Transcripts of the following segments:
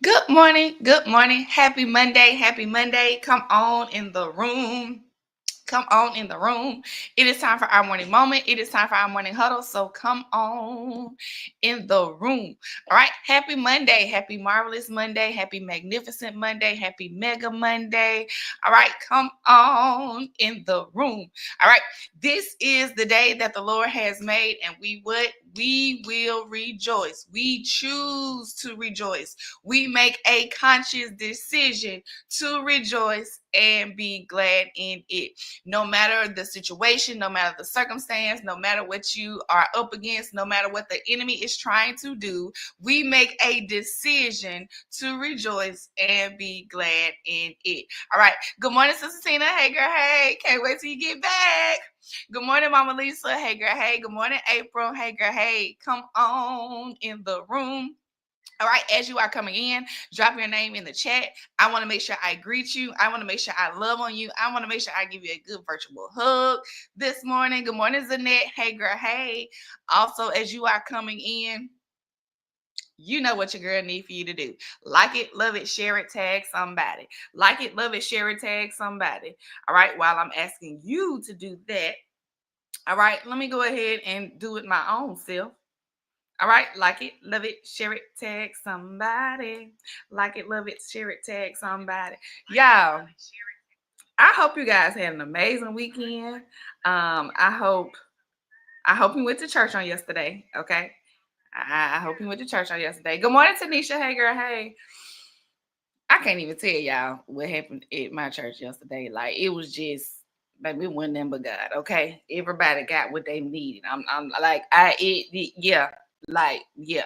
Good morning. Good morning. Happy Monday. Happy Monday. Come on in the room. Come on in the room. It is time for our morning moment. It is time for our morning huddle. So come on in the room. All right. Happy Monday. Happy marvelous Monday. Happy magnificent Monday. Happy mega Monday. All right. Come on in the room. All right. This is the day that the Lord has made, and we will rejoice. We choose to rejoice. We make a conscious decision to rejoice and be glad in it. No matter the situation, no matter the circumstance, no matter what you are up against, no matter what the enemy is trying to do, we make a decision to rejoice and be glad in it. All right. Good morning, Sister Tina. Hey, girl. Hey. Can't wait till you get back. Good morning, Mama Lisa. Hey, girl. Hey. Good morning, April. Hey, girl. Hey. Come on in the room. All right, as you are coming in, drop your name in the chat. I want to make sure I greet you. I want to make sure I love on you. I want to make sure I give you a good virtual hug this morning. Good morning, Zanette. Hey, girl. Hey. Also, as you are coming in, you know what your girl need for you to do. Like it, love it, share it, tag somebody. Like it, love it, share it, tag somebody. All right, while I'm asking you to do that, all right, let me go ahead and do it my own self. All right, like it, love it, share it, tag somebody. Like it, love it, share it, tag somebody. Y'all, I hope you guys had an amazing weekend. I hope you went to church on yesterday. Okay, I hope you went to church on yesterday. Good morning, Tanisha. Hey, girl. Hey. I can't even tell y'all what happened at my church yesterday. Like it was just, baby, it wasn't nothing but God. Okay, everybody got what they needed. I'm like yeah, like yeah.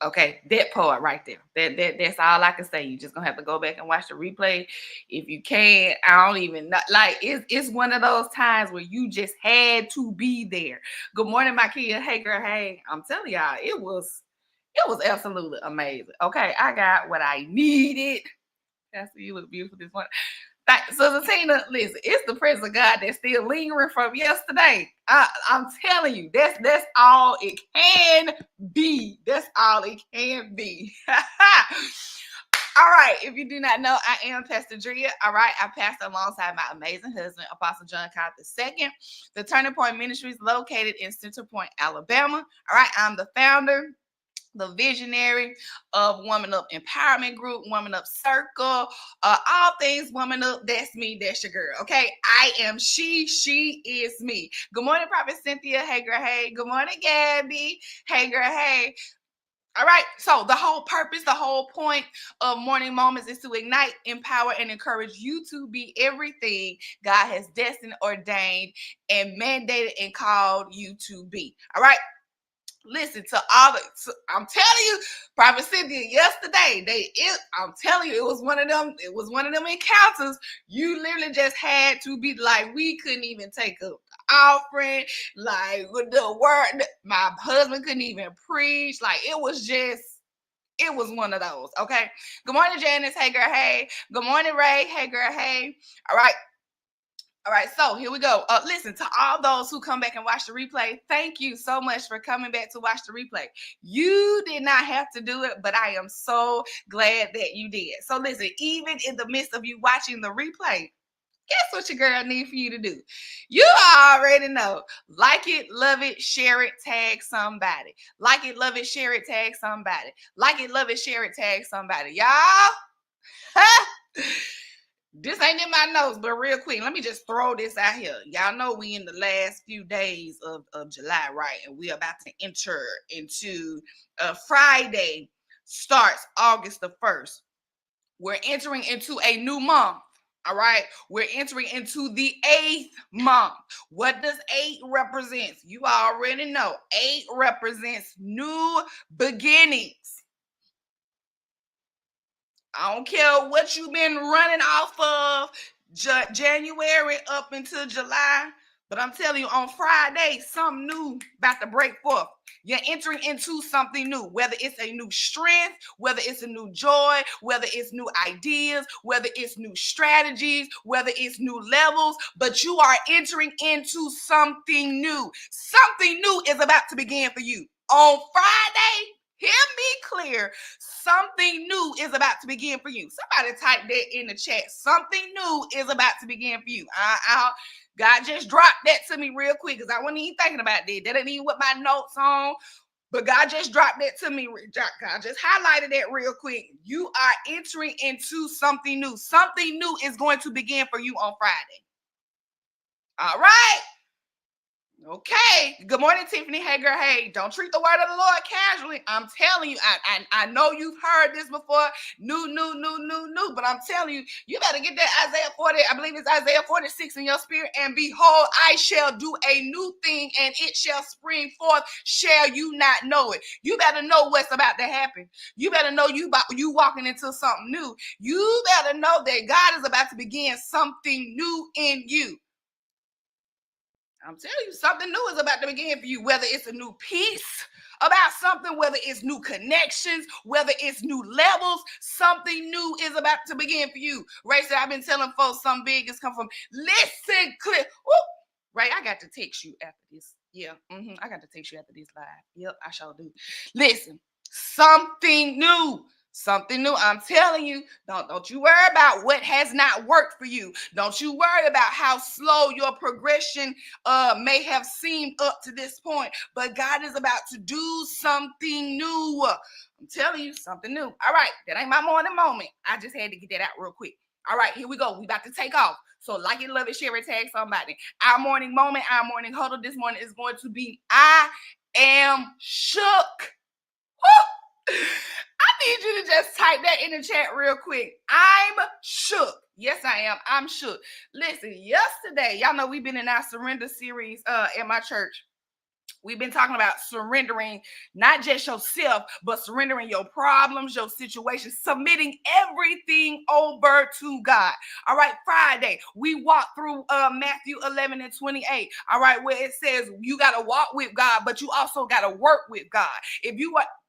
Okay, that part right there. That's all I can say. You just gonna have to go back and watch the replay. If you can't, I don't even know. Like it's one of those times where you just had to be there. Good morning, my kid. Hey girl, hey. I'm telling y'all, it was absolutely amazing. Okay, I got what I needed. Pastor, you look beautiful this morning. So, Tina, listen, it's the presence of God that's still lingering from yesterday. I'm telling you, that's all it can be. That's all it can be. All right. If you do not know, I am Pastor Drea. All right. I pastor alongside my amazing husband, Apostle John Cobb II. The Turning Point Ministry is located in Center Point, Alabama. All right. I'm the founder, the visionary of Woman Up Empowerment Group, Woman Up Circle, all things Woman Up. That's me. That's your girl. Okay, I am she. She is me. Good morning, Prophet Cynthia. Hey, girl. Hey. Good morning, Gabby. Hey, girl. Hey. All right. So the whole purpose, the whole point of Morning Moments is to ignite, empower, and encourage you to be everything God has destined, ordained, and mandated and called you to be. All right. Listen to I'm telling you, Prophet Cynthia, yesterday, I'm telling you, it was one of them encounters. You literally just had to be like, we couldn't even take up the offering, like with the word, my husband couldn't even preach. Like it was one of those. Okay. Good morning, Janice. Hey girl, hey. Good morning, Ray. Hey girl, hey. All right. All right, so here we go. Listen, to all those who come back and watch the replay, thank you so much for coming back to watch the replay. You did not have to do it, but I am so glad that you did. So listen, even in the midst of you watching the replay, guess what your girl need for you to do? You already know. Like it, love it, share it, tag somebody. Like it, love it, share it, tag somebody. Like it, love it, share it, tag somebody. Y'all, this ain't in my notes, but real quick, let me just throw this out here. Y'all know we in the last few days of July, right? And we're about to enter into Friday starts August the 1st. We're entering into a new month. All right. We're entering into the 8th month. What does 8 represent? You already know. 8 represents new beginnings. I don't care what you've been running off of January up until July, but I'm telling you, on Friday, something new about to break forth. You're entering into something new, whether it's a new strength, whether it's a new joy, whether it's new ideas, whether it's new strategies, whether it's new levels, but you are entering into something new. Something new is about to begin for you. On Friday, hear me clear. something new is about to begin for you. Somebody type that in the chat. Something new is about to begin for you. God just dropped that to me real quick because I wasn't even thinking about that. That ain't even what my notes on. But God just dropped that to me. God just highlighted that real quick. You are entering into something new. Something new is going to begin for you on Friday. All right. Okay. Good morning, Tiffany. Hey, girl. Hey, don't treat the word of the Lord casually. I'm telling you, I know you've heard this before. New. But I'm telling you, you better get that Isaiah 40. I believe it's Isaiah 46 in your spirit. And behold, I shall do a new thing, and it shall spring forth. Shall you not know it? You better know what's about to happen. You better know you walking into something new. You better know that God is about to begin something new in you. I'm telling you, something new is about to begin for you, whether it's a new piece about something, whether it's new connections, whether it's new levels, something new is about to begin for you. Ray said, I've been telling folks something big is come from, listen, clear. Ray, I got to text you after this. Yeah, I got to text you after this live. Yep, I sure do. Listen, something new. Something new. I'm telling you, don't you worry about what has not worked for you. Don't you worry about how slow your progression may have seemed up to this point. But God is about to do something new. I'm telling you, something new. All right, that ain't my morning moment. I just had to get that out real quick. All right, here we go. We about to take off. So like it, love it, share it, tag somebody. Our morning moment, our morning huddle this morning is going to be I am shook. Woo! I need you to just type that in the chat real quick. I'm shook. Yes, I am. I'm shook. Listen, yesterday, y'all know we've been in our surrender series at my church. We've been talking about surrendering, not just yourself, but surrendering your problems, your situations, submitting everything over to God. All right, Friday, we walked through Matthew 11 and 28. All right, where it says you got to walk with God, but you also got to work with God.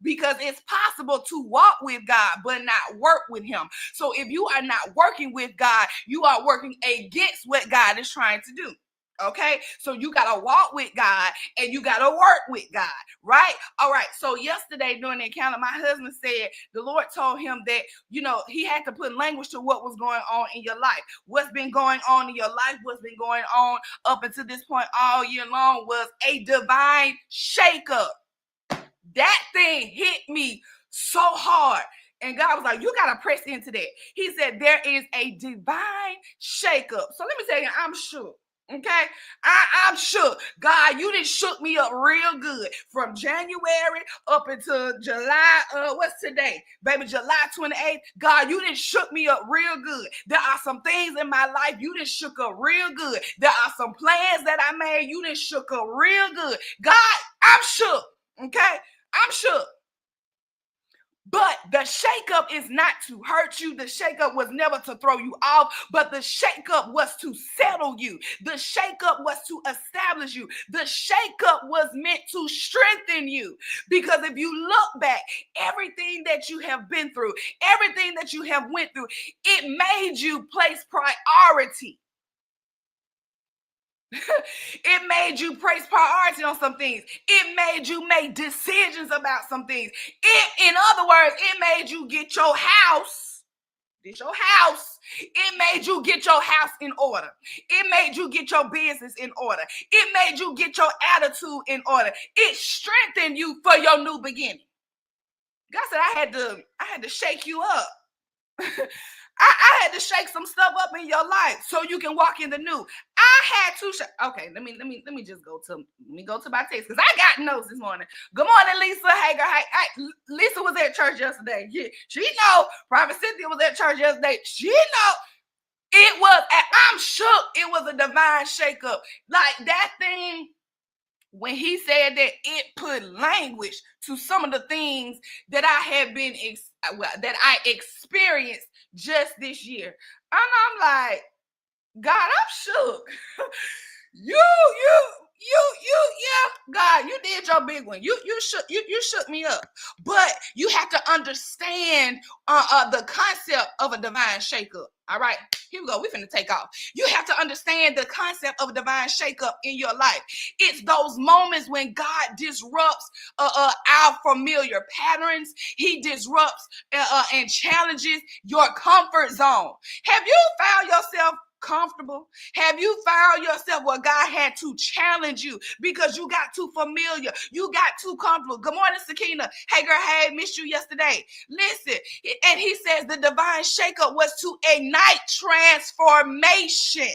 Because it's possible to walk with God, but not work with him. So if you are not working with God, you are working against what God is trying to do. Okay, so you got to walk with God and you got to work with God, right? All right, so yesterday during the encounter, my husband said the Lord told him that, he had to put language to what was going on in your life. What's been going on in your life, what's been going on up until this point all year long was a divine shakeup. That thing hit me so hard. And God was like, you got to press into that. He said, there is a divine shakeup. So let me tell you, I'm sure. Okay, I'm shook. God, you done shook me up real good from January up until July. What's today? Baby, July 28th. God, you done shook me up real good. There are some things in my life you done shook up real good. There are some plans that I made you done shook up real good. God, I'm shook. Okay, I'm shook. But the shakeup is not to hurt you. The shakeup was never to throw you off, but the shakeup was to settle you. The shakeup was to establish you. The shakeup was meant to strengthen you. Because if you look back, everything that you have been through, everything that you have went through, it made you place priority. It made you place priority on some things. It made you make decisions about some things. In other words, it made you get your house. It made you get your house in order. It made you get your business in order. It made you get your attitude in order. It strengthened you for your new beginning. God said, I had to shake you up. I had to shake some stuff up in your life so you can walk in the new. I had to okay, let me just go to my text because I got notes this morning. Good morning, Lisa. Hey, girl. Hey, Lisa was at church yesterday. Yeah, she know. Prophet Cynthia was at church yesterday. She know. It was. I'm shook. It was a divine shakeup. Like that thing. When he said that, it put language to some of the things that I have been that I experienced just this year. And I'm like, God, I'm shook. you yeah, God, you did your big one. You shook me up. But you have to understand the concept of a divine shakeup. All right, here we go. We finna take off. You have to understand the concept of a divine shakeup in your life. It's those moments when God disrupts our familiar patterns. He disrupts and challenges your comfort zone. Have you found yourself comfortable? Have you found yourself where God had to challenge you because you got too familiar? You got too comfortable. Good morning, Sakina. Hey, girl, hey, missed you yesterday. Listen, and he says the divine shakeup was to ignite transformation.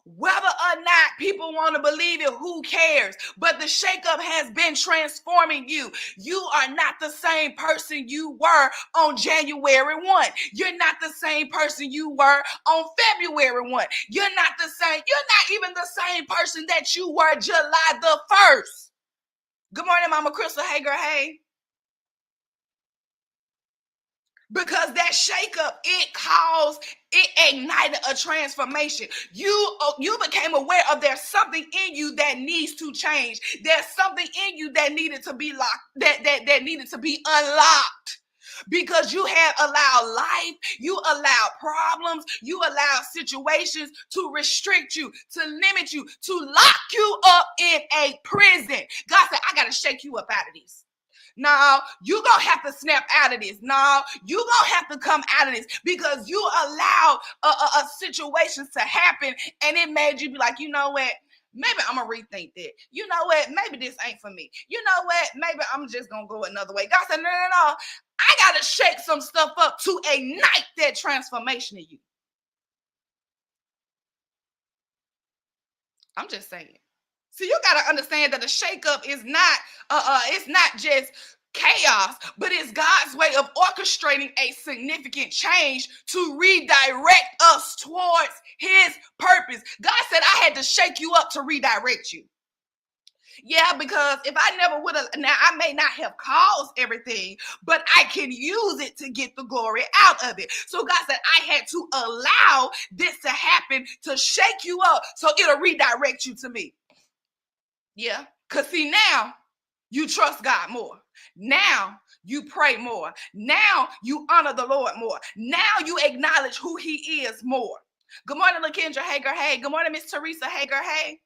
Whether or not people want to believe it, who cares? But the shakeup has been transforming you. You are not the same person you were on January 1. You're not the same person you were on February 1. You're not the same. You're not even the same person that you were July the 1st. Good morning, Mama Crystal. Hey, girl, hey. Because that shakeup, it ignited a transformation. You became aware of there's something in you that needs to change. There's something in you that needed to be locked, that needed to be unlocked. Because you had allowed life, you allowed problems, you allowed situations to restrict you, to limit you, to lock you up in a prison. God said, I got to shake you up out of this. No, you gonna have to snap out of this. No, you gonna have to come out of this because you allowed a situations to happen and it made you be like, you know what? Maybe I'm gonna rethink that. You know what? Maybe this ain't for me. You know what? Maybe I'm just gonna go another way. God said, no, no, no. I gotta shake some stuff up to ignite that transformation in you. I'm just saying. So you gotta understand that the shakeup is not it's not just chaos, but it's God's way of orchestrating a significant change to redirect us towards his purpose. God said I had to shake you up to redirect you. Yeah, because if I never would have, now I may not have caused everything, but I can use it to get the glory out of it. So God said, I had to allow this to happen to shake you up so it'll redirect you to me. Yeah, because see, now you trust God more. Now you pray more. Now you honor the Lord more. Now you acknowledge who he is more. Good morning, LaKendra Hager. Hey, good morning, Miss Teresa Hager. Hey.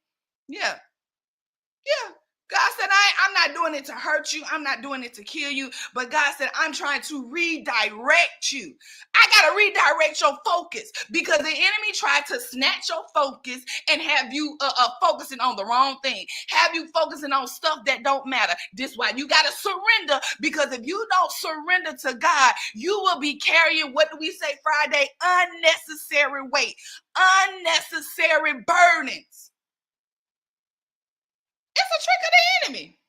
Yeah. Yeah. God said, I'm not doing it to hurt you. I'm not doing it to kill you. But God said, I'm trying to redirect you. I got to redirect your focus because the enemy tried to snatch your focus and have you focusing on the wrong thing. Have you focusing on stuff that don't matter. This is why you got to surrender, because if you don't surrender to God, you will be carrying, what do we say Friday? Unnecessary weight, unnecessary burdens. It's a trick of the enemy.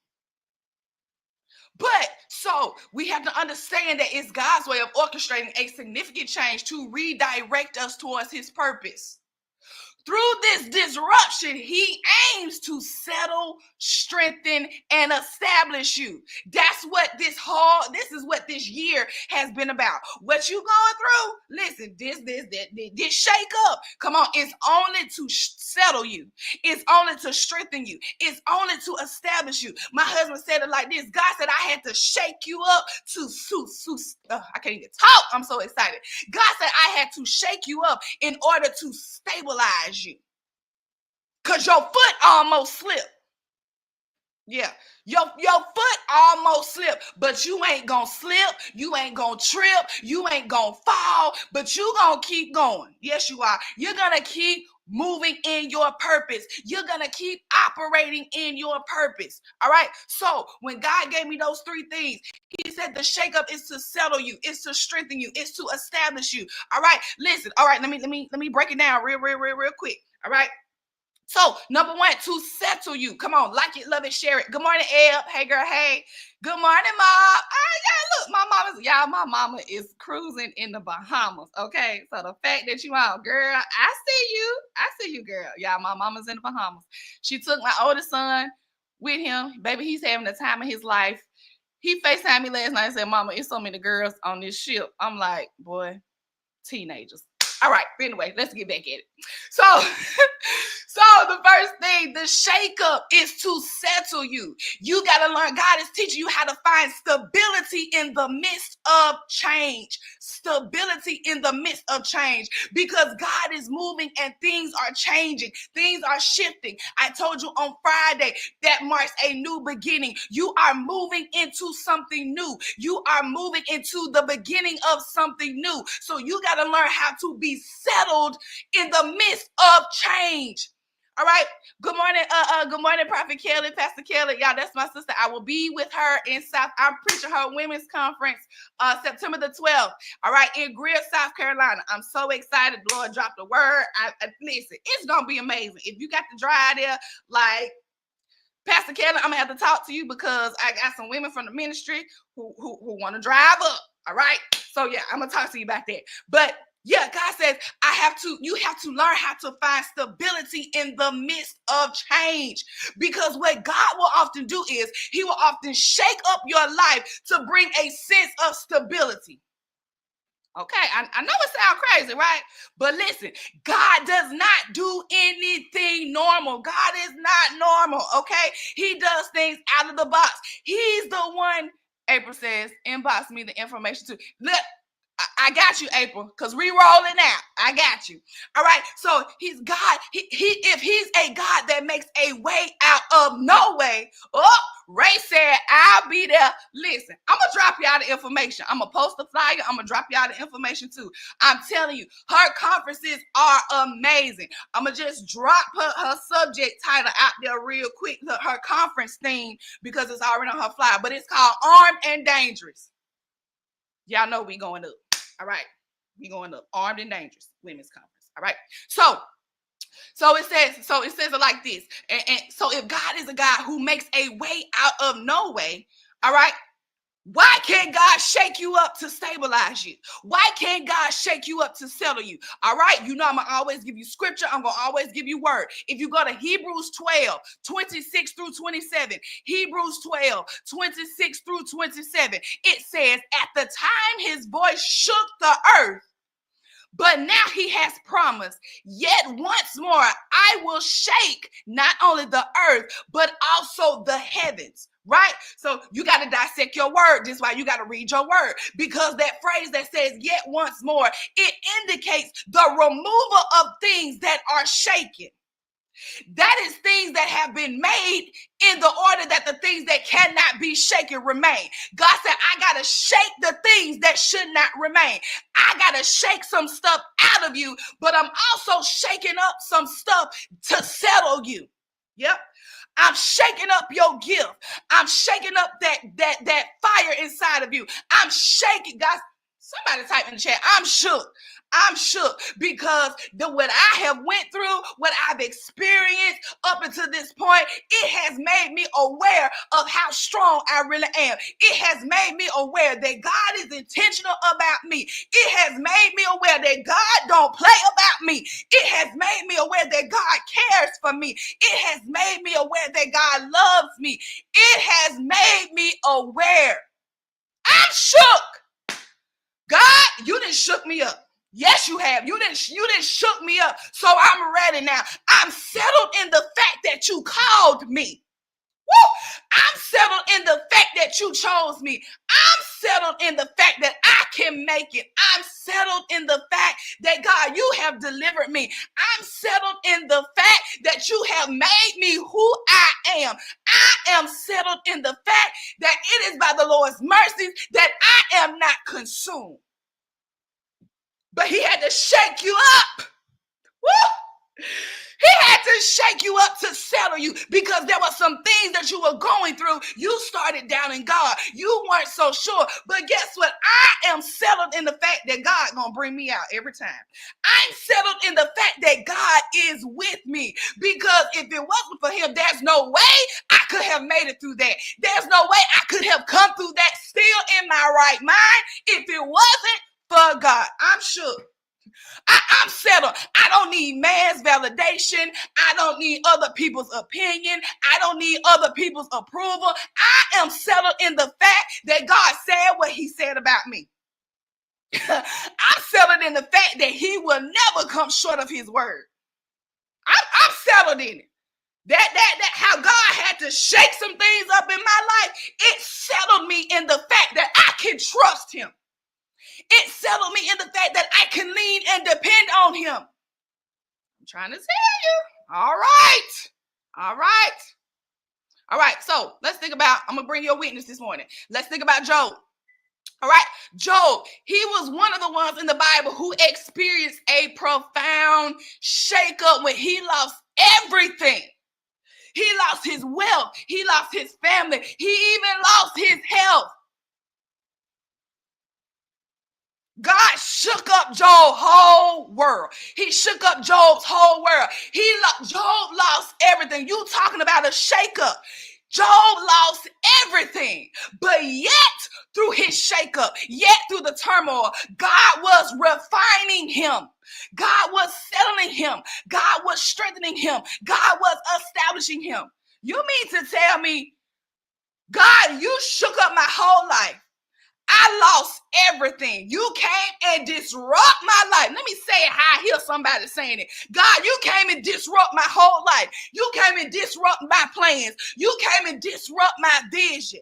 But so we have to understand that it's God's way of orchestrating a significant change to redirect us towards his purpose. Through this disruption, he aims to settle, strengthen, and establish you. This is what this year has been about. What you going through? Listen, this shake up. Come on, it's only to settle you. It's only to strengthen you. It's only to establish you. My husband said it like this. God said, I had to shake you up to I can't even talk. I'm so excited. God said, I had to shake you up in order to stabilize you. Because your foot almost slipped. Yeah, your foot almost slipped, but you ain't gonna slip, you ain't gonna trip, you ain't gonna fall, but you gonna keep going. Yes, you are. You're gonna keep moving in your purpose. You're gonna keep operating in your purpose. All right. So when God gave me those three things, he said the shakeup is to settle you, it's to strengthen you, it's to establish you. All right. Listen. All right. Let me break it down real quick. All right. So, number one, to settle you. Come on, like it, love it, share it. Good morning, Eb. Hey, girl. Hey. Good morning, Mom. Oh, yeah, look, my mama is cruising in the Bahamas. Okay. So the fact that you out, girl, I see you. I see you, girl. Yeah, my mama's in the Bahamas. She took my oldest son with him. Baby, he's having the time of his life. He FaceTimed me last night and said, Mama, it's so many girls on this ship. I'm like, boy, teenagers. All right, anyway, let's get back at it. So, so the first thing, the shakeup is to settle you. You got to learn. God is teaching you how to find stability in the midst of change. Stability in the midst of change, because God is moving and things are changing. Things are shifting. I told you on Friday that marks a new beginning. You are moving into something new. You are moving into the beginning of something new. So you got to learn how to be settled in the midst of change. All right. Good morning, Prophet Kelly, Pastor Kelly. Y'all, that's my sister. I will be with her in South. I'm preaching her women's conference September the 12th. All right, in Greer, South Carolina. I'm so excited. The Lord dropped a word. Listen, it's gonna be amazing. If you got to drive there, like Pastor Kelly, I'm gonna have to talk to you because I got some women from the ministry who want to drive up. All right. So yeah, I'm gonna talk to you about that. But yeah, God says, you have to learn how to find stability in the midst of change. Because what God will often do is he will often shake up your life to bring a sense of stability. Okay, I know it sounds crazy, right? But listen, God does not do anything normal. God is not normal, okay? He does things out of the box. He's the one, April says, inbox me the information too. Look, I got you, April, because we rolling out. I got you. All right. So he's God. If he's a God that makes a way out of no way. Oh, Ray said, I'll be there. Listen, I'm going to drop y'all the information. I'm going to post the flyer. I'm going to drop y'all the information too. I'm telling you, her conferences are amazing. I'm going to just drop her subject title out there real quick, her conference theme, because it's already on her flyer. But it's called Armed and Dangerous. Y'all know we going up. All right. We going up. Armed and Dangerous Women's Conference. All right. So it says it like this. And so if God is a God who makes a way out of no way, all right, why can't God shake you up to stabilize you? Why can't God shake you up to settle you? All right. You know, I'm going to always give you scripture. I'm going to always give you word. If you go to Hebrews 12, 26 through 27, Hebrews 12, 26 through 27, it says, at the time his voice shook the earth, but now he has promised, yet once more I will shake not only the earth, but also the heavens. Right? So you got to dissect your word. This is why you got to read your word, because that phrase that says yet once more, it indicates the removal of things that are shaken. That is things that have been made in the order that the things that cannot be shaken remain. God said, I got to shake the things that should not remain. I got to shake some stuff out of you, but I'm also shaking up some stuff to settle you. Yep. I'm shaking up your gift. I'm shaking up that fire inside of you. I'm shaking, guys. Somebody type in the chat. I'm shook. I'm shook because what I have went through, what I've experienced up until this point, it has made me aware of how strong I really am. It has made me aware that God is intentional about me. It has made me aware that God don't play about me. It has made me aware that God cares for me. It has made me aware that God loves me. It has made me aware. I'm shook. God, you done shook me up. Yes, you have. You didn't shook me up. So I'm ready now. I'm settled in the fact that you called me. Woo! I'm settled in the fact that you chose me. I'm settled in the fact that I can make it. I'm settled in the fact that, God, you have delivered me. I'm settled in the fact that you have made me who I am. I am settled in the fact that it is by the Lord's mercies that I am not consumed. But he had to shake you up. Woo! He had to shake you up to settle you, because there were some things that you were going through. You started doubting God. You weren't so sure. But guess what? I am settled in the fact that God gonna bring me out every time. I'm settled in the fact that God is with me, because if it wasn't for him, there's no way I could have made it through that. There's no way I could have come through that still in my right mind if it wasn't for God. I'm shook. I'm settled. I don't need man's validation. I don't need other people's opinion. I don't need other people's approval. I am settled in the fact that God said what he said about me. I'm settled in the fact that he will never come short of his word. I'm settled in it. That how God had to shake some things up in my life, it settled me in the fact that I can trust him. It settled me in the fact that I can lean and depend on him. I'm trying to tell you. All right. All right. All right. So let's think about, I'm going to bring you a witness this morning. Let's think about Job. All right. Job, he was one of the ones in the Bible who experienced a profound shakeup when he lost everything. He lost his wealth. He lost his family. He even lost his health. God shook up Job's whole world. He shook up Job's whole world. Job lost everything. You talking about a shakeup. Job lost everything, but yet through his shakeup, yet through the turmoil, God was refining him. God was settling him. God was strengthening him. God was establishing him. You mean to tell me, God, you shook up my whole life. I lost everything. You came and disrupt my life. Let me say it how I hear somebody saying it. God, you came and disrupt my whole life. You came and disrupt my plans. You came and disrupt my vision.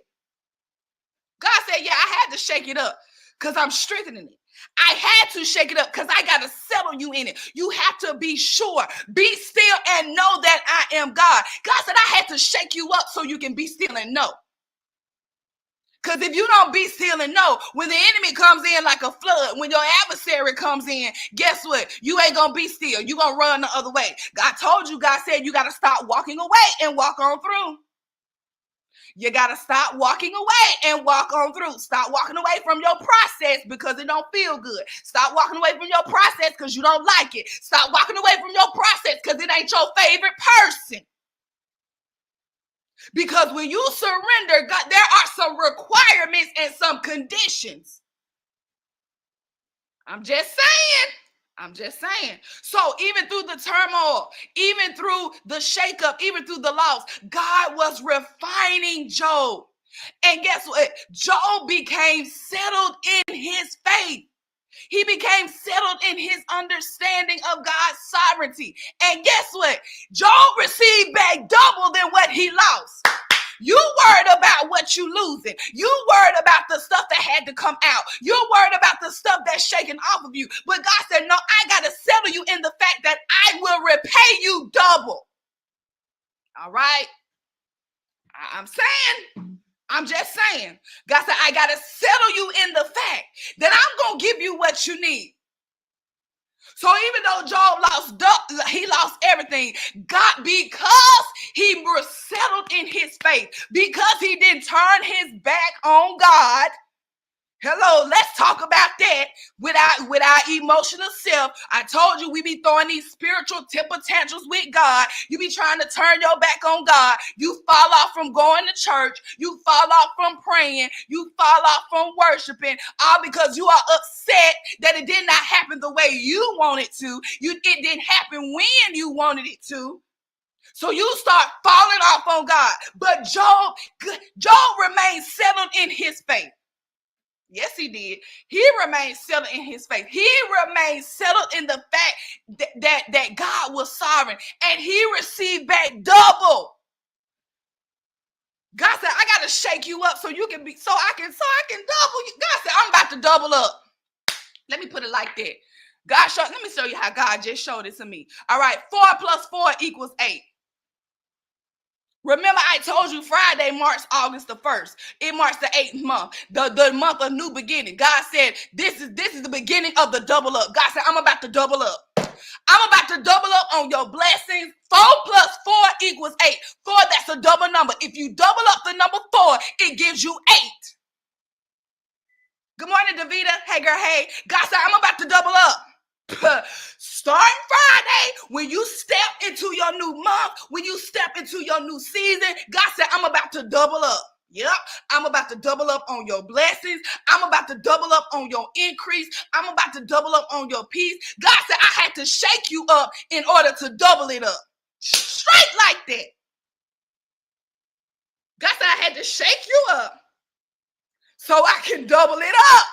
God said, yeah, I had to shake it up because I'm strengthening it. I had to shake it up because I got to settle you in it. You have to be sure, be still and know that I am God. God said I had to shake you up so you can be still and know. Because if you don't be still and know, when the enemy comes in like a flood, when your adversary comes in, guess what? You ain't going to be still. You're going to run the other way. God told you, God said you got to stop walking away and walk on through. You got to stop walking away and walk on through. Stop walking away from your process because it don't feel good. Stop walking away from your process because you don't like it. Stop walking away from your process because it ain't your favorite person. Because when you surrender, God, there are some requirements and some conditions. I'm just saying. So even through the turmoil, even through the shakeup, even through the loss, God was refining Job. And guess what? Job became settled in his faith. He became settled in his understanding of God's sovereignty. And guess what? Job received back double than what he lost. You worried about what you losing. You worried about the stuff that had to come out. You're worried about the stuff that's shaking off of you. But God said, no, I got to settle you in the fact that I will repay you double. All right. I'm just saying. God said, I got to settle you in the fact that I'm going to give you what you need. So even though Job lost everything, God, because he was settled in his faith, because he didn't turn his back on God. Hello, let's talk about that with our emotional self. I told you we be throwing these spiritual temper tantrums with God. You be trying to turn your back on God. You fall off from going to church. You fall off from praying. You fall off from worshiping, all because you are upset that it did not happen the way you wanted to. It didn't happen when you wanted it to. So you start falling off on God. But Job remained settled in his faith. Yes, he did. He remained settled in his faith. He remained settled in the fact that God was sovereign, and he received back double. God said, I got to shake you up so you can be, so I can double you. God said, I'm about to double up. Let me put it like that. Let me show you how God just showed it to me. All right, 4 plus 4 equals 8. Remember, I told you Friday marks August the 1st. It marks the 8th month, the month of new beginning. God said, this is the beginning of the double up. God said, I'm about to double up. I'm about to double up on your blessings. 4 plus 4 equals 8. 4, that's a double number. If you double up the number 4, it gives you 8. Good morning, Davita. Hey, girl, hey. God said, I'm about to double up. Starting Friday, when you step into your new month, when you step into your new season, God said, I'm about to double up. Yep, I'm about to double up on your blessings. I'm about to double up on your increase. I'm about to double up on your peace. God said, I had to shake you up in order to double it up. Straight like that. God said, I had to shake you up so I can double it up.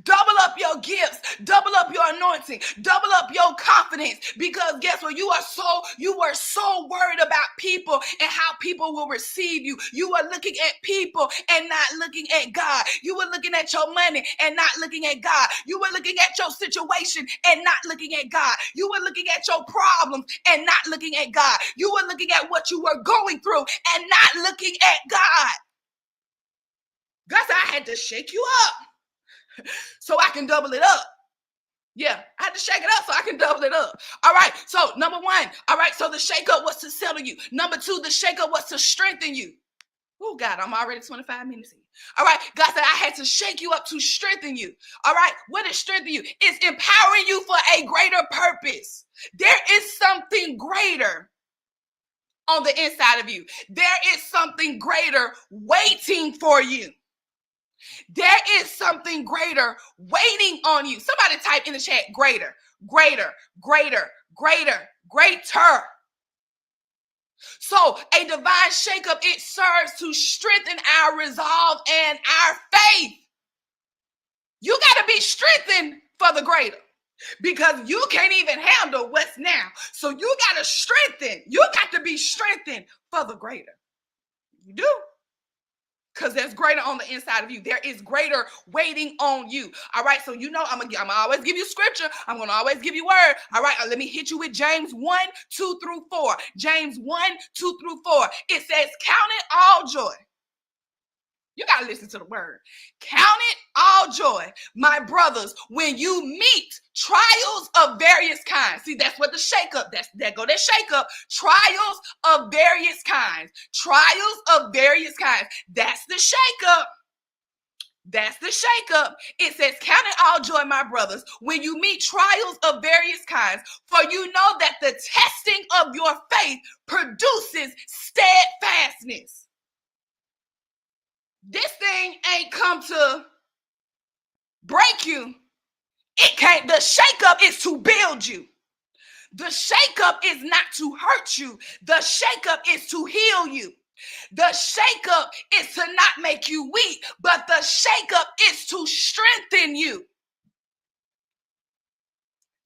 Double up your gifts, double up your anointing, double up your confidence. Because guess what? You were so worried about people and how people will receive you. You were looking at people and not looking at God. You were looking at your money and not looking at God. You were looking at your situation and not looking at God. You were looking at your problems and not looking at God. You were looking at what you were going through and not looking at God. God said, I had to shake you up so I can double it up. Yeah, I had to shake it up so I can double it up. All right, so number one, all right, so the shake up was to settle you. Number two, the shake up was to strengthen you. Oh, God, I'm already 25 minutes in. All right, God said, I had to shake you up to strengthen you. All right, what is strengthen you? It's empowering you for a greater purpose. There is something greater on the inside of you. There is something greater waiting for you. There is something greater waiting on you. Somebody type in the chat, greater, greater, greater, greater, greater. So a divine shakeup, it serves to strengthen our resolve and our faith. You got to be strengthened for the greater because you can't even handle what's now. So you got to strengthen. You got to be strengthened for the greater. You do. Because there's greater on the inside of you. There is greater waiting on you. All right. So, you know, I'm going to always give you scripture. I'm going to always give you word. All right. Let me hit you with James 1, 2 through 4. James 1, 2 through 4. It says, count it all joy. You got to listen to the word. Count it all joy, my brothers, when you meet trials of various kinds. See, that's what the shakeup, that shakeup. Trials of various kinds. Trials of various kinds. That's the shakeup. That's the shakeup. It says, count it all joy, my brothers, when you meet trials of various kinds, for you know that the testing of your faith produces steadfastness. This thing ain't come to break you. It can't. The shakeup is to build you. The shakeup is not to hurt you. The shakeup is to heal you. The shakeup is to not make you weak, but the shakeup is to strengthen you.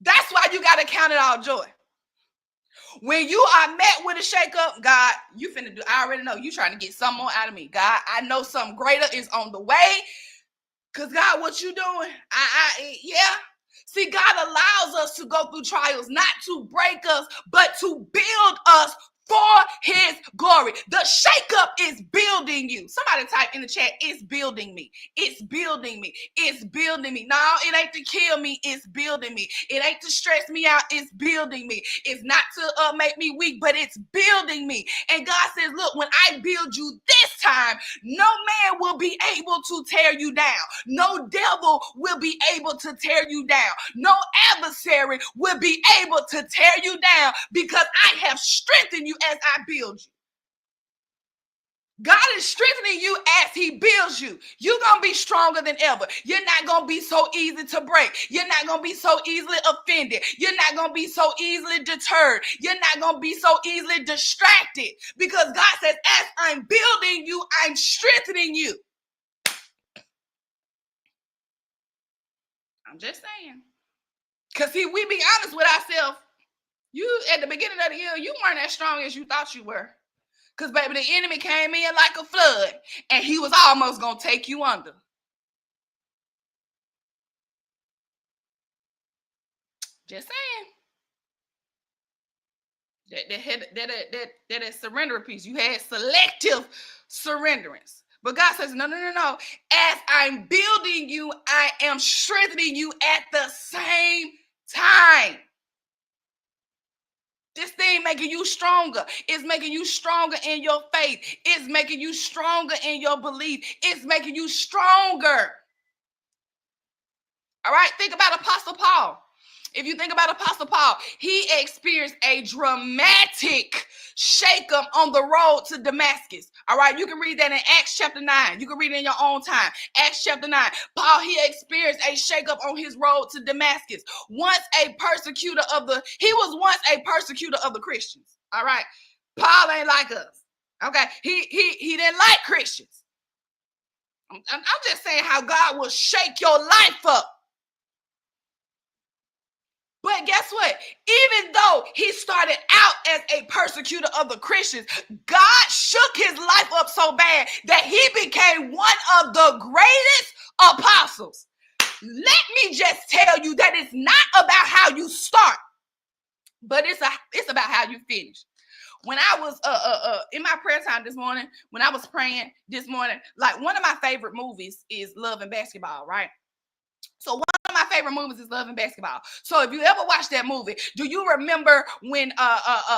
That's why you got to count it all joy. When you are met with a shakeup, God, you finna do, I already know you trying to get something more out of me. God, I know something greater is on the way. Because God, what you doing? Yeah. See, God allows us to go through trials, not to break us, but to build us for his glory. The shakeup is building you. Somebody type in the chat, it's building me. It's building me. It's building me. No, it ain't to kill me. It's building me. It ain't to stress me out. It's building me. It's not to make me weak, but it's building me. And God says, look, when I build you this time, no man will be able to tear you down. No devil will be able to tear you down. No adversary will be able to tear you down because I have strengthened you as I build you. God is strengthening you as he builds you. You're going to be stronger than ever. You're not going to be so easy to break. You're not going to be so easily offended. You're not going to be so easily deterred. You're not going to be so easily distracted because God says, as I'm building you, I'm strengthening you. I'm just saying. Because see, we be honest with ourselves. You, at the beginning of the year, you weren't as strong as you thought you were. Because, baby, the enemy came in like a flood, and he was almost going to take you under. Just saying. That surrender piece. You had selective surrenderance. But God says, no. As I'm building you, I am strengthening you at the same time. This thing making you stronger. It's making you stronger in your faith. It's making you stronger in your belief. It's making you stronger. All right, think about Apostle Paul. If you think about Apostle Paul, he experienced a dramatic shakeup on the road to Damascus. All right, you can read that in Acts chapter 9. You can read it in your own time. Acts chapter 9. Paul, he experienced a shakeup on his road to Damascus. He was once a persecutor of the Christians. All right, Paul ain't like us. Okay, he didn't like Christians. I'm just saying how God will shake your life up. But guess what? Even though he started out as a persecutor of the Christians, God shook his life up so bad that he became one of the greatest apostles. Let me just tell you that it's not about how you start, but it's about how you finish. When I was in my prayer time this morning, when I was praying this morning, like one of my favorite movies is Love and Basketball, right? So one of my favorite movies is Love and Basketball. So if you ever watched that movie, do you remember when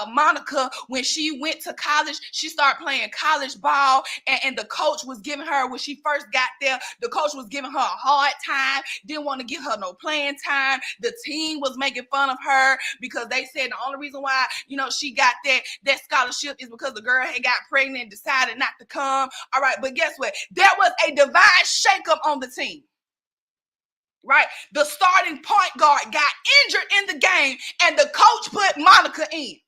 Monica, when she went to college, she started playing college ball, and the coach was giving her, when she first got there, the coach was giving her a hard time, didn't want to give her no playing time. The team was making fun of her because they said the only reason why, she got that scholarship is because the girl had got pregnant and decided not to come. All right, but guess what? There was a divine shakeup on the team. Right? The starting point guard got injured in the game, and the coach put Monica in.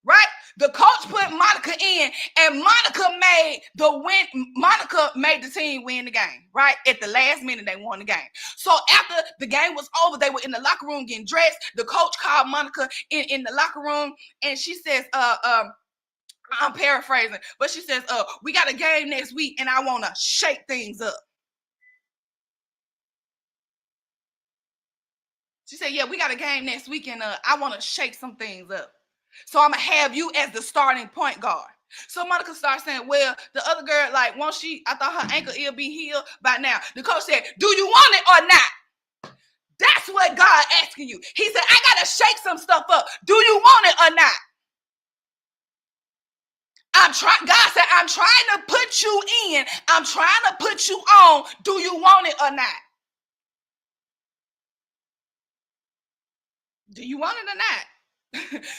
Right? The coach put Monica in, and Monica made the team win the game. Right? At the last minute, they won the game. So after the game was over, they were in the locker room getting dressed. The coach called Monica in the locker room, and she says, I'm paraphrasing, but she says, we got a game next week, and I want to shake things up. She said, yeah, we got a game next week, and I want to shake some things up. So I'm going to have you as the starting point guard. So Monica started saying, well, the other girl, like, won't she? I thought her ankle will be healed by now. The coach said, do you want it or not? That's what God asking you. He said, I got to shake some stuff up. Do you want it or not? God said, I'm trying to put you in. I'm trying to put you on. Do you want it or not? Do you want it or not?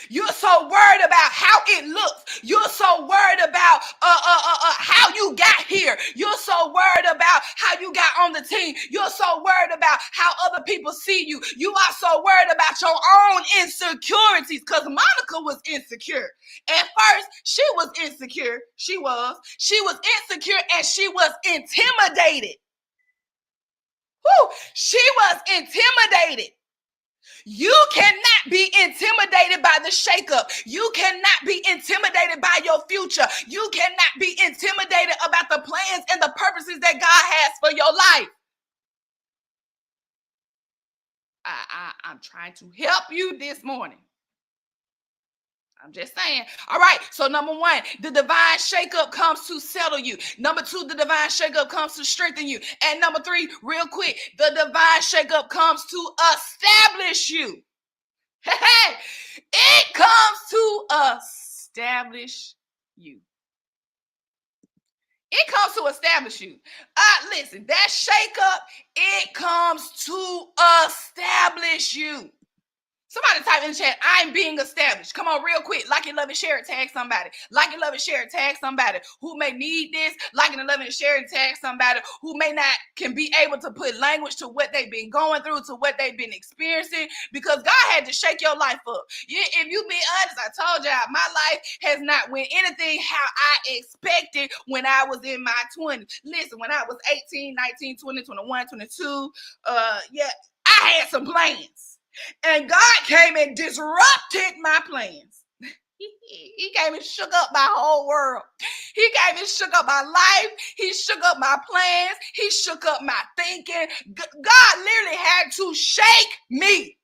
You're so worried about how it looks. You're so worried about how you got here. You're so worried about how you got on the team. You're so worried about how other people see you. You are so worried about your own insecurities, because Monica was insecure. At first, she was insecure. She was insecure, and she was intimidated. Woo! She was intimidated. You cannot be intimidated by the shakeup. You cannot be intimidated by your future. You cannot be intimidated about the plans and the purposes that God has for your life. I'm trying to help you this morning. I'm just saying. All right. So number one, the divine shakeup comes to settle you. Number two, the divine shakeup comes to strengthen you. And number three, real quick, the divine shakeup comes to establish you. Hey, it comes to establish you. It comes to establish you. Listen, that shakeup, it comes to establish you. Somebody type in the chat, I'm being established. Come on, real quick. Like and love and share it, tag somebody. Like and love and share it, tag somebody who may need this. Like and love and share it, tag somebody who may not can be able to put language to what they've been going through, to what they've been experiencing, because God had to shake your life up. If you be honest, I told y'all, my life has not went anything how I expected when I was in my 20s. Listen, when I was 18, 19, 20, 21, 22, I had some plans. And God came and disrupted my plans. He came and shook up my whole world. He came and shook up my life. He shook up my plans. He shook up my thinking. God literally had to shake me.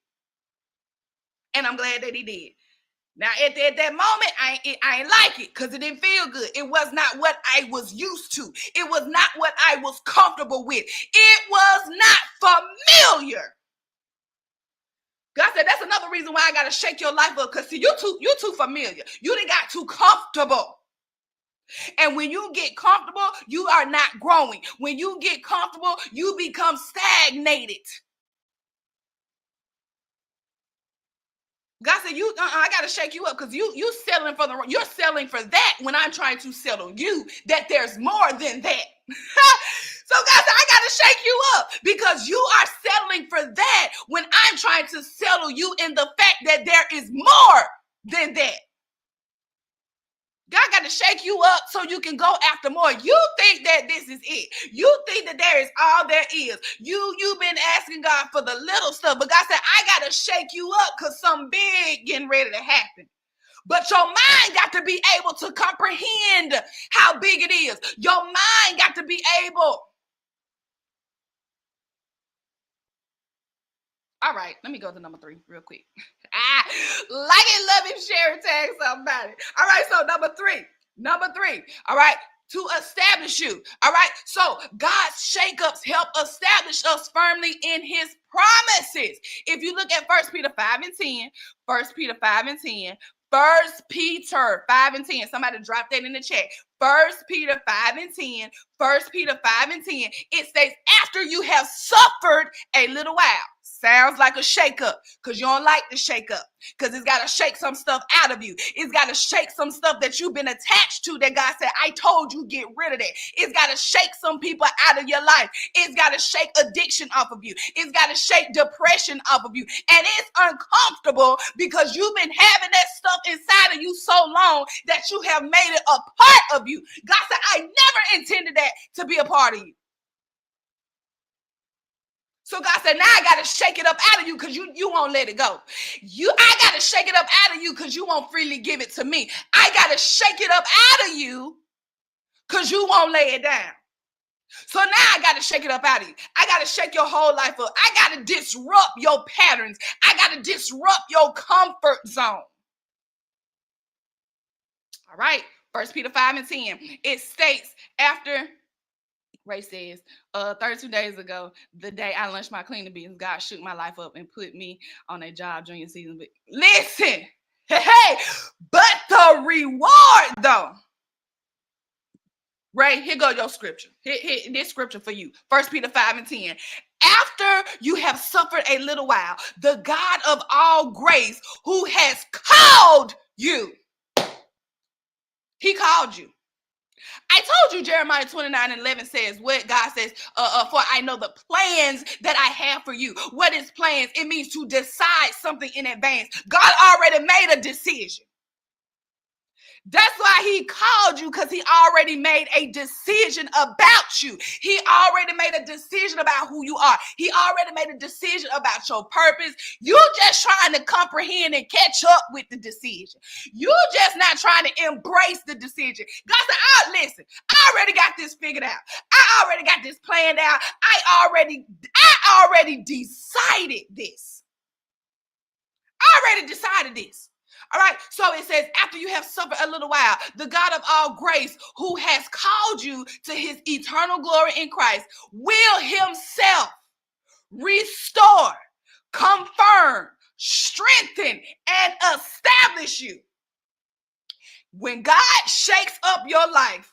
And I'm glad that he did. Now, at that moment, I ain't like it because it didn't feel good. It was not what I was used to. It was not what I was comfortable with. It was not familiar. God said, that's another reason why I got to shake your life up, because see, you too familiar. You done got too comfortable. And when you get comfortable, you are not growing. When you get comfortable, you become stagnated. God said, I got to shake you up, because you're selling for that when I'm trying to settle you, that there's more than that. So God said, I got to shake you up, because you are settling for that when I'm trying to settle you in the fact that there is more than that. God got to shake you up so you can go after more. You think that this is it. You think that there is all there is. You've been asking God for the little stuff, but God said, I got to shake you up because something big getting ready to happen. But your mind got to be able to comprehend how big it is. Your mind got to be able. All right, let me go to number 3 real quick. Like it, love it, share it, tag somebody. All right, so number three. All right, to establish you. All right, so God's shakeups help establish us firmly in his promises. If you look at 1 Peter 5 and 10, 1 Peter 5 and 10, 1 Peter 5 and 10. Somebody drop that in the chat. 1 Peter 5 and 10. 1 Peter 5 and 10. It states, after you have suffered a little while. Sounds like a shakeup because you don't like the shakeup because it's got to shake some stuff out of you. It's got to shake some stuff that you've been attached to that God said, I told you get rid of that. It's got to shake some people out of your life. It's got to shake addiction off of you. It's got to shake depression off of you. And it's uncomfortable because you've been having that stuff inside of you so long that you have made it a part of you. God said, I never intended that to be a part of you. So God said, now I got to shake it up out of you because you won't let it go. I got to shake it up out of you because you won't freely give it to me. I got to shake it up out of you because you won't lay it down. So now I got to shake it up out of you. I got to shake your whole life up. I got to disrupt your patterns. I got to disrupt your comfort zone. All right. 1 Peter 5 and 10. It states after... Ray says, 32 days ago, the day I launched my cleaning business, God shook my life up and put me on a job junior season. But listen, hey, but the reward though. Ray, here go your scripture. Here, this scripture for you. 1 Peter 5 and 10. After you have suffered a little while, the God of all grace who has called you. He called you. I told you Jeremiah 29:11 says what God says, for I know the plans that I have for you. What is plans? It means to decide something in advance. God already made a decision. That's why he called you, because he already made a decision about you. He already made a decision about who you are. He already made a decision about your purpose. You're just trying to comprehend and catch up with the decision. You're just not trying to embrace the decision. God said, oh, listen, I already got this figured out. I already got this planned out. I already decided this. I already decided this. All right, so it says, after you have suffered a little while, the God of all grace, who has called you to his eternal glory in Christ, will himself restore, confirm, strengthen, and establish you. When God shakes up your life,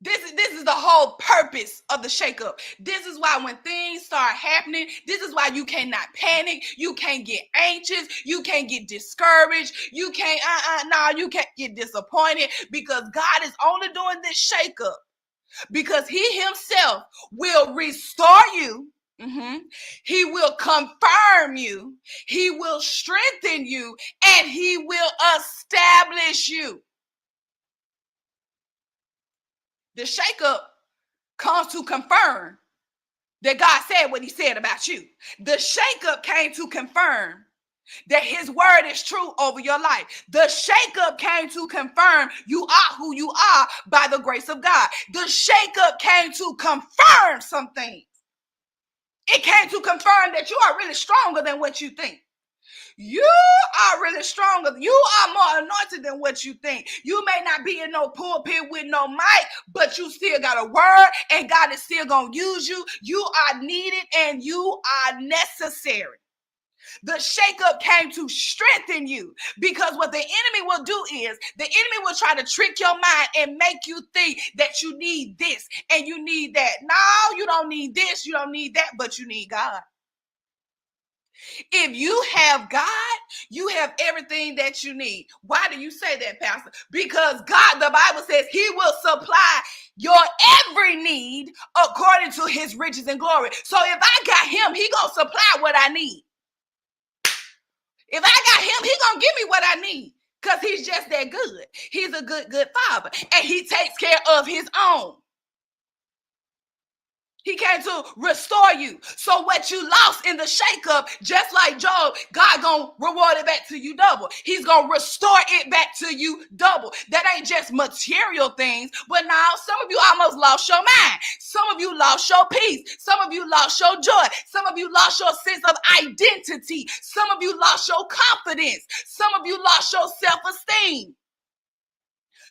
this is the whole purpose of the shakeup. This is why when things start happening, this is why you cannot panic. You can't get anxious. You can't get discouraged. You can't, you can't get disappointed, because God is only doing this shakeup because he himself will restore you. He will confirm you. He will strengthen you, and he will establish you. The shakeup comes to confirm that God said what he said about you. The shakeup came to confirm that his word is true over your life. The shakeup came to confirm you are who you are by the grace of God. The shakeup came to confirm some things. It came to confirm that you are really stronger than what you think. You are really stronger. You are more anointed than what you think. You may not be in no pulpit with no mic, but you still got a word, and God is still going to use you. You are needed and you are necessary. The shakeup came to strengthen you, because what the enemy will do is the enemy will try to trick your mind and make you think that you need this and you need that. No, you don't need this. You don't need that, but you need God. If you have God, you have everything that you need. Why do you say that, Pastor? Because God, the Bible says he will supply your every need according to his riches and glory. So if I got him, he gonna supply what I need. If I got him, he gonna give me what I need, because he's just that good. He's a good father, and he takes care of his own. He came to restore you. So what you lost in the shakeup, just like Job, God gonna reward it back to you double. He's gonna restore it back to you double. That ain't just material things, but now some of you almost lost your mind. Some of you lost your peace. Some of you lost your joy. Some of you lost your sense of identity. Some of you lost your confidence. Some of you lost your self-esteem.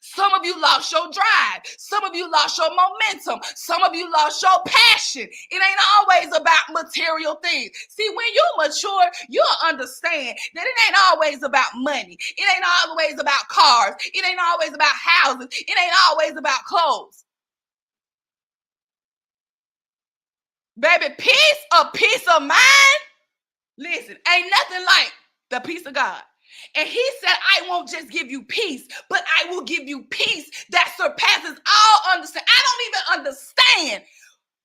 Some of you lost your drive. Some of you lost your momentum. Some of you lost your passion. It ain't always about material things. See, when you mature, you'll understand that it ain't always about money. It ain't always about cars. It ain't always about houses. It ain't always about clothes. Baby, a peace of mind, listen, ain't nothing like the peace of God. And he said, I won't just give you peace, but I will give you peace that surpasses all understanding. I don't even understand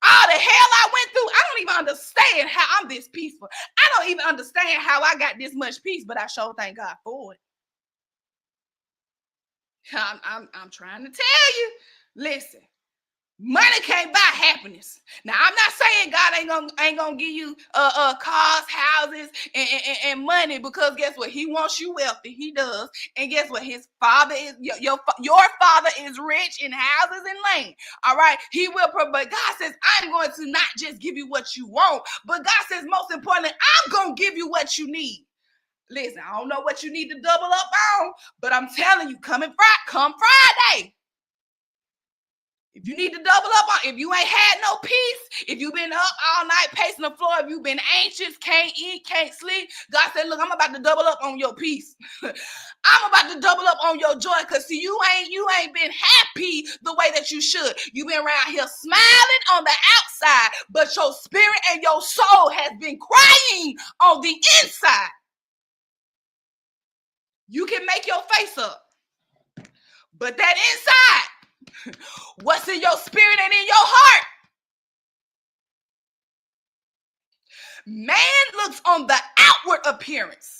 all the hell I went through. I don't even understand how I'm this peaceful. I don't even understand how I got this much peace, but I sure thank God for it. I'm trying to tell you, listen. Money can't buy happiness. Now, I'm not saying God ain't gonna give you cars, houses, and money, because guess what? He wants you wealthy. He does. And guess what? His father is your father is rich in houses and land. All right, he will provide. God says, I'm going to not just give you what you want, but God says, most importantly, I'm gonna give you what you need. Listen, I don't know what you need to double up on, but I'm telling you, come Friday. If you need to double up on, if you ain't had no peace, if you've been up all night pacing the floor, if you've been anxious, can't eat, can't sleep, God said, look, I'm about to double up on your peace. I'm about to double up on your joy, because see, you ain't been happy the way that you should. You've been around here smiling on the outside, but your spirit and your soul has been crying on the inside. You can make your face up, but that inside, what's in your spirit and in your heart? Man looks on the outward appearance.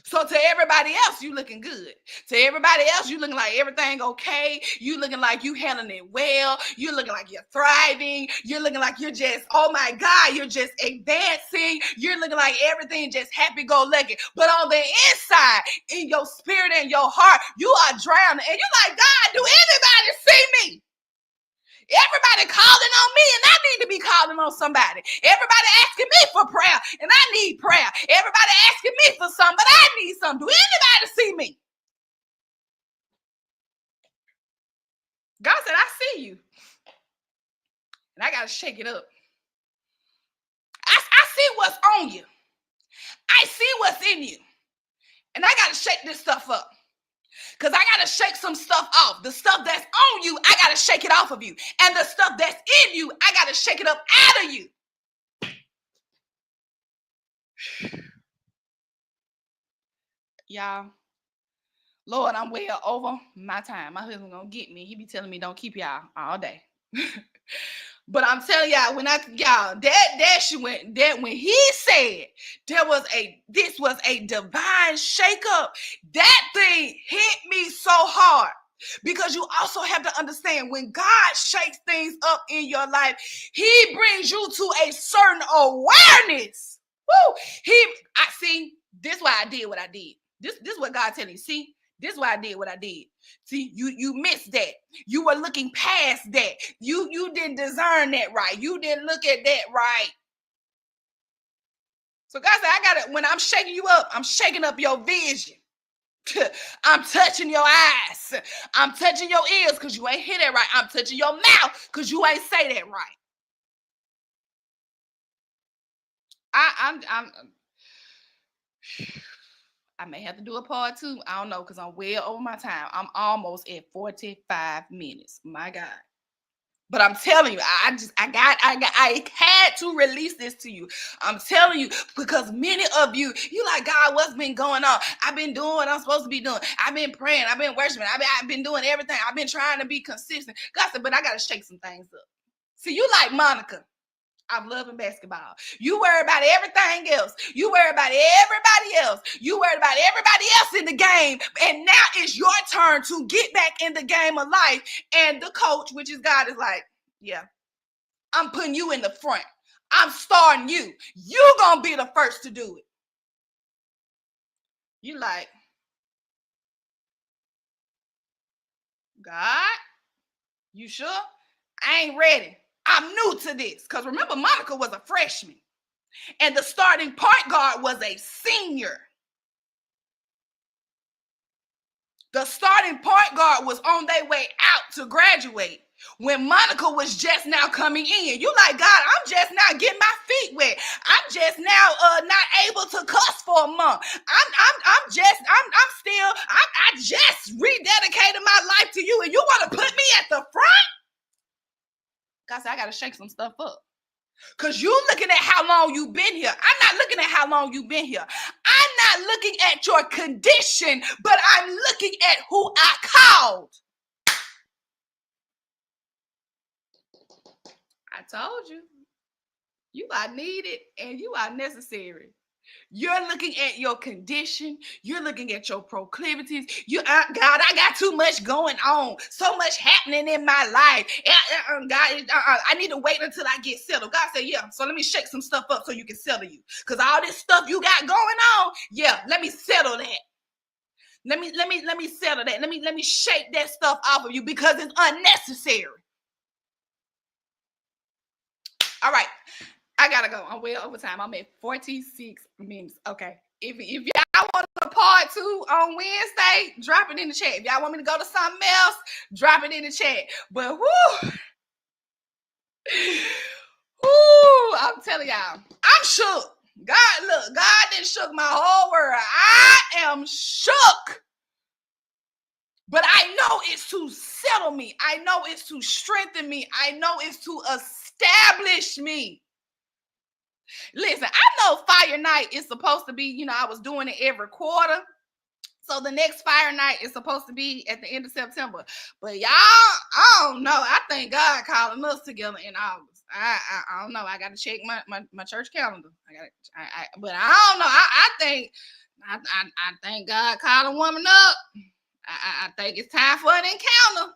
So to everybody else, you looking good. To everybody else, you looking like everything okay. You looking like you handling it well. You're looking like you're thriving. You're looking like you're just, oh my God, you're just advancing. You're looking like everything just happy-go-lucky. But on the inside, in your spirit and your heart, you are drowning. And you're like, God, do anybody see me? Everybody calling on me, and I need to be calling on somebody. Everybody asking me for prayer, and I need prayer. Everybody asking me for something, but I need something. Do anybody see me? God said, I see you. And I got to shake it up. I see what's on you. I see what's in you. And I got to shake this stuff up. Because I got to shake some stuff off. The stuff that's on you, I got to shake it off of you. And the stuff that's in you, I got to shake it up out of you. Y'all, Lord, I'm way over my time. My husband gonna get me. He be telling me don't keep y'all all day. But I'm telling y'all, when when he said this was a divine shakeup, that thing hit me so hard. Because you also have to understand, when God shakes things up in your life, he brings you to a certain awareness. Woo! I see, this is why I did what I did. This is what God telling you. See, this is why I did what I did. See, you missed that. You were looking past that. You didn't discern that right. You didn't look at that right. So God said, I got it. When I'm shaking you up, I'm shaking up your vision. I'm touching your eyes. I'm touching your ears because you ain't hear that right. I'm touching your mouth because you ain't say that right. I may have to do a part 2. I don't know, because I'm well over my time. I'm almost at 45 minutes. My God. But I'm telling you, I had to release this to you. I'm telling you, because many of you like, God, what's been going on? I've been doing what I'm supposed to be doing. I've been praying. I've been worshiping. I've been doing everything. I've been trying to be consistent. God said, but I got to shake some things up. See, you like Monica. I'm loving basketball. You worry about everything else. You worry about everybody else. You worry about everybody else in the game. And now it's your turn to get back in the game of life. And the coach, which is God, is like, yeah, I'm putting you in the front. I'm starting you. You're going to be the first to do it. You like, God, you sure? I ain't ready. I'm new to this. Because remember, Monica was a freshman. And the starting point guard was a senior. The starting point guard was on their way out to graduate when Monica was just now coming in. You like, God, I'm just now getting my feet wet. I'm just now not able to cuss for a month. I just rededicated my life to you, and you want to put me at the front? God said, I got to shake some stuff up. Because you're looking at how long you've been here. I'm not looking at how long you've been here. I'm not looking at your condition, but I'm looking at who I called. I told you. You are needed and you are necessary. You're looking at your condition. You're looking at your proclivities. God, I got too much going on. So much happening in my life. God, I need to wait until I get settled. God said, yeah, so let me shake some stuff up so you can settle you. Because all this stuff you got going on, yeah, let me settle that. Let me settle that. Let me shake that stuff off of you because it's unnecessary. All right. I gotta go. I'm way over time. I'm at 46 minutes. Okay. If y'all want a part 2 on Wednesday, drop it in the chat. If y'all want me to go to something else, drop it in the chat. But whoo, I'm telling y'all, I'm shook. God done shook my whole world. I am shook. But I know it's to settle me. I know it's to strengthen me. I know it's to establish me. Listen, I know Fire Night is supposed to be, I was doing it every quarter. So the next Fire Night is supposed to be at the end of September. But y'all, I don't know. I think God calling us together in August. I don't know. I got to check my church calendar. But I don't know. I think God called a woman up. I think it's time for an encounter.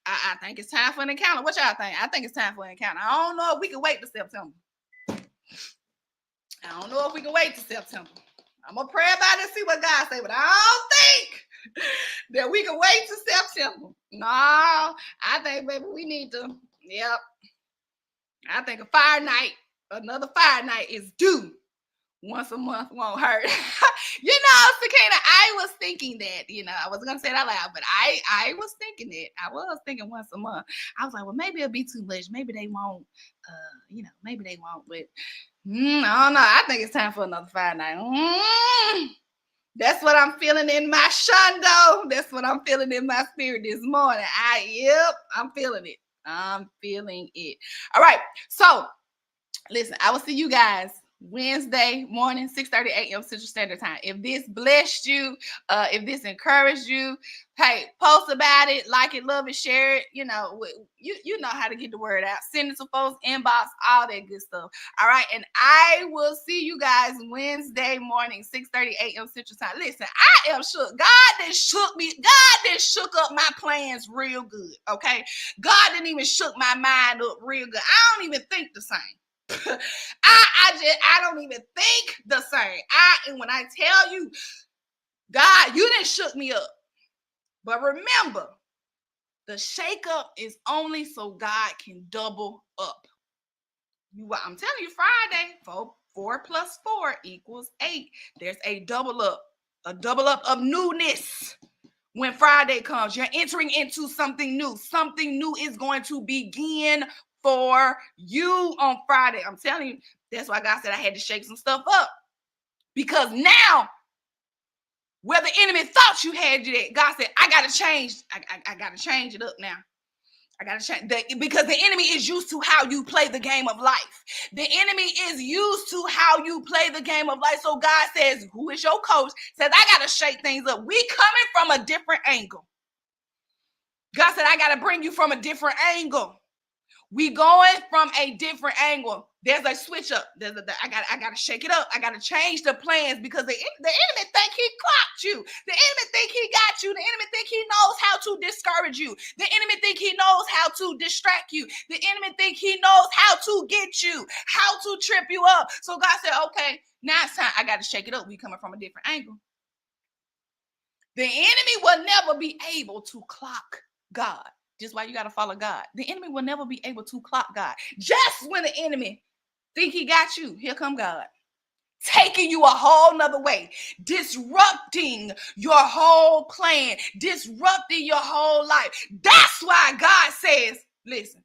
I think it's time for an encounter. What y'all think? I think it's time for an encounter. I don't know if we can wait till September. I don't know if we can wait till September. I'm going to pray about it and see what God say, but I don't think that we can wait till September. No, I think, baby, we need to, yep. I think another fire night is due. Once a month won't hurt. Sakina, I was thinking that, I wasn't going to say it out loud, but I was thinking it. I was thinking once a month. I was like, well, maybe it'll be too much. Maybe they won't, maybe they won't, but I don't know. I think it's time for another fire night. That's what I'm feeling in my shundo. That's what I'm feeling in my spirit this morning. I'm feeling it. I'm feeling it. All right. So, listen, I will see you guys Wednesday morning, 6:30 a.m. Central Standard Time. If this blessed you, if this encouraged you, hey, post about it, like it, love it, share it. You know how to get the word out. Send it to folks, inbox, all that good stuff. All right, and I will see you guys Wednesday morning, 6:30 a.m. Central Time. Listen, I am shook. God done shook me. God done shook up my plans real good. Okay, God didn't even shook my mind up real good. I don't even think the same. I don't even think the same. And when I tell you, God, you didn't shook me up. But remember, the shakeup is only so God can double up. I'm telling you, Friday, 4 plus 4 equals 8. There's a double up of newness. When Friday comes, you're entering into something new. Something new is going to begin for you on Friday. I'm telling you, that's why God said I had to shake some stuff up. Because now, where the enemy thought you had you at, God said, I got to change. I got to change it up now. I got to change because the enemy is used to how you play the game of life. The enemy is used to how you play the game of life. So God says, who is your coach, says, I got to shake things up. We coming from a different angle. God said, I got to bring you from a different angle. We going from a different angle. There's a switch up. I gotta shake it up. I gotta change the plans because the enemy think he clocked you. The enemy think he got you. The enemy think he knows how to discourage you. The enemy think he knows how to distract you. The enemy think he knows how to get you, how to trip you up. So God said, okay, now it's time. I gotta shake it up. We coming from a different angle. The enemy will never be able to clock God. Just why you got to follow God. The enemy will never be able to clock God. Just when the enemy think he got you, here come God. Taking you a whole nother way. Disrupting your whole plan. Disrupting your whole life. That's why God says, listen,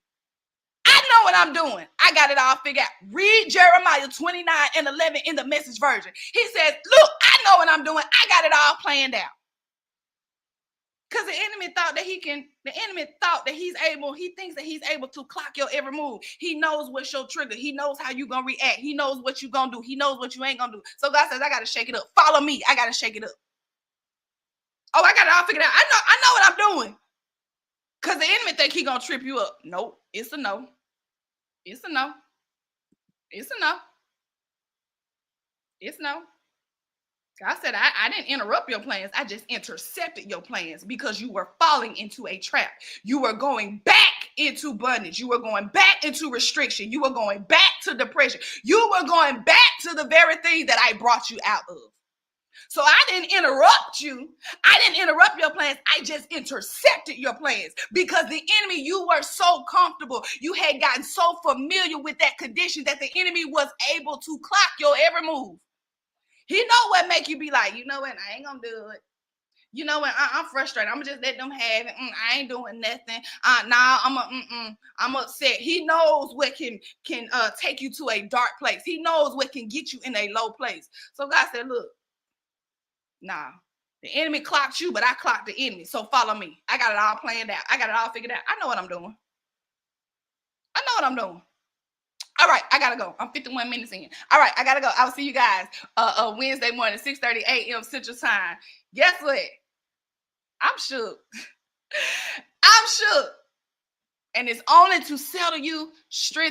I know what I'm doing. I got it all figured out. Read Jeremiah 29:11 in the Message version. He says, look, I know what I'm doing. I got it all planned out. Because the enemy thought that he thinks that he's able to clock your every move. He knows what's your trigger. He knows how you're going to react. He knows what you're going to do. He knows what you ain't going to do. So God says, I got to shake it up. Follow me. I got to shake it up. Oh, I got it all figured out. I know what I'm doing. Because the enemy think he going to trip you up. Nope. It's a no. It's a no. It's a no. It's no. God said, I didn't interrupt your plans. I just intercepted your plans because you were falling into a trap. You were going back into bondage. You were going back into restriction. You were going back to depression. You were going back to the very thing that I brought you out of. So I didn't interrupt you. I didn't interrupt your plans. I just intercepted your plans because the enemy, you were so comfortable. You had gotten so familiar with that condition that the enemy was able to clock your every move. He know what make you be like, you know what, I ain't gonna do it. You know what, I'm frustrated. I'm gonna just let them have it. I ain't doing nothing. I'm upset. He knows what can take you to a dark place. He knows what can get you in a low place. So God said, look, nah, the enemy clocked you, but I clocked the enemy. So follow me. I got it all planned out. I got it all figured out. I know what I'm doing. I know what I'm doing. All right, I gotta go. I'm 51 minutes in. All right, I gotta go. I'll see you guys Wednesday morning, 6:30 a.m. Central Time. Guess what? I'm shook. I'm shook. And it's only to settle you, strengthen